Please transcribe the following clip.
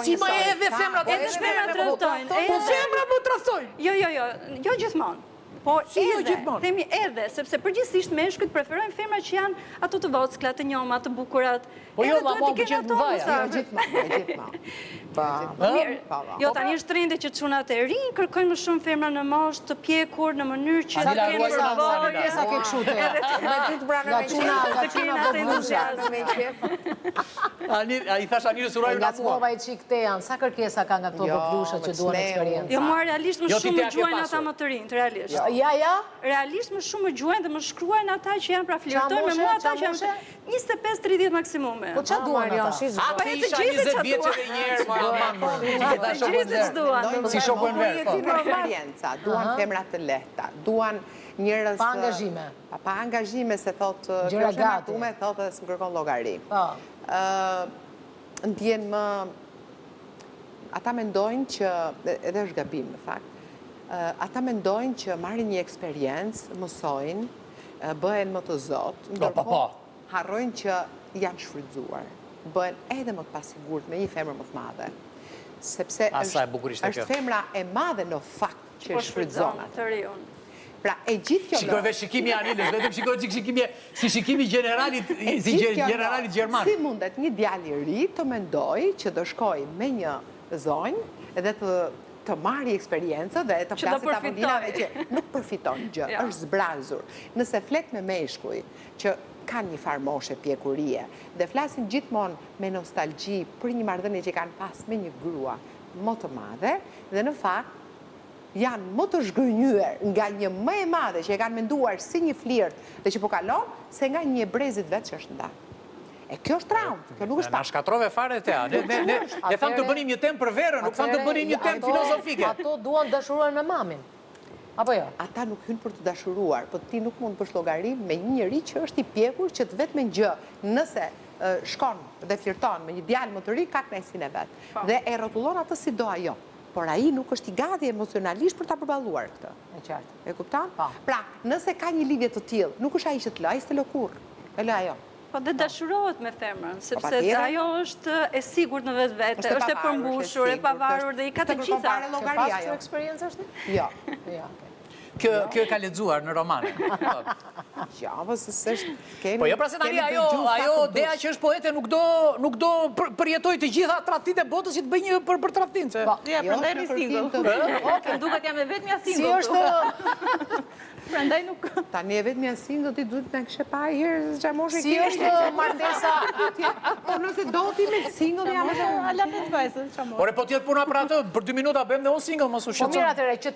Si ma edhe femrat Edhe femrat tradhtojnë. Po femrat më tradhtojnë. Jo gjithmonë. Po themi edhe, sepse përgjithsisht meshkujt preferojnë femra që janë ato të vockla, të njoma, të bukurat. Po jo, ma më pëlqen të dhaja. Gjithmonë. Jo, tani është trendi që çunat e rinj kërkojnë më shumë femra në moshë të pjekur në mënyrë që të kenë përvojë. Sa ke kështu të me ditë brana me A i thash Anirë Suraju nga smova i qik të janë, sa kërkesa ka nga këto vëplushe që duan eksperiencë? Jo, mua realisht më shumë më gjuajnë ata më të rinjt, realisht. Ja? Realisht më shumë më gjuajnë dhe më shkruajnë ata që janë pra flirtojnë me mua, ata që janë 25-30 maksimumi. Po qa duan ata? A të isha 20 vjeqe dhe njerë, si shokën verë. Duan femrat të lehta, duan njërës... Pa angazhime. Pa angazhime, se thotë, kjo është matume, thotë dhe së më kërkon logari. Ndjenë më... Ata mendojnë që, edhe është gabim në fakt, ata mendojnë që marrin një eksperiencë, mësojnë, bëhen më të zotë, ndërkohë harrojnë që janë shfrytzuar, bëhen edhe më të pasigurt me një femër më të madhe. Sepse është femra e madhe në fakt që shfrytzon atë. Pra, e gjithë kjo Shikoj veç shikimi Anilës, vetëm shikoj që shikimi si shikimi generalit Gjerman. Si mundet një djalë i ri të mendoj që do shkoj me një zonjë edhe të marri eksperiencë dhe të flasit avondinave që nuk përfiton gjë, është zbrazur. Nëse flet me meshkuj që kanë një farmoshe pjekurie dhe flasin gjithmonë me nostalgji për një marrëdhënie që kanë pas me një grua më të madhe dhe në fakt janë më të zhgënjyer nga një më e madhe që e kanë menduar si një flirt dhe që po kalon se nga një brezit vetë që është nda. E kjo është traumë, kjo nuk është Na shkatrove fare të ja. Ne thamë të bënim një temë për verën, nuk thamë të bënim një temë filozofike. Ato duan dashuruar me mamin. Apo jo? Ata nuk hynë për të dashuruar, po ti nuk mund bësh llogari me një njeri që është i pjekur që të vetë me gjë, nëse shkon dhe flirton me një djalë më të ri, ka kënaqësinë e vet. Dhe e rrotullon atë si do ajo. Por ai nuk është i gati emocionalisht për ta përballuar këtë. E qartë. E kupton? Pra, nëse ka një lidhje të tillë, nuk është ai që të lë, ai s'të lë kurrë. E lë ajo. Po dhe dashurohet me femrën, sepse ajo është e sigurt në vetë vete, është e përmbushur, e pavarur dhe i ka të gjitha. Ke pasur eksperiencë është? Jo. Kjo e ka lexuar në romane. Ja, po se s'është... Po jo pra se tani ajo Dea që është poete nuk do përjetoj të gjitha tradhtitë e botës si të bëj një për tradhtinë. Ja, prandaj një single. Okej, duket jam e vetmja single. Si është... Prandaj nuk... Tani e vetmja single ti duhet me këshe pa herë çamoshe Si është martesa... Po nëse do ti me single jam ala me të vajzë çamoshe. Ore po tjetë puna për atë, për 2 minuta bëjmë dhe unë single mos u shqetëson. Po mirë atëre që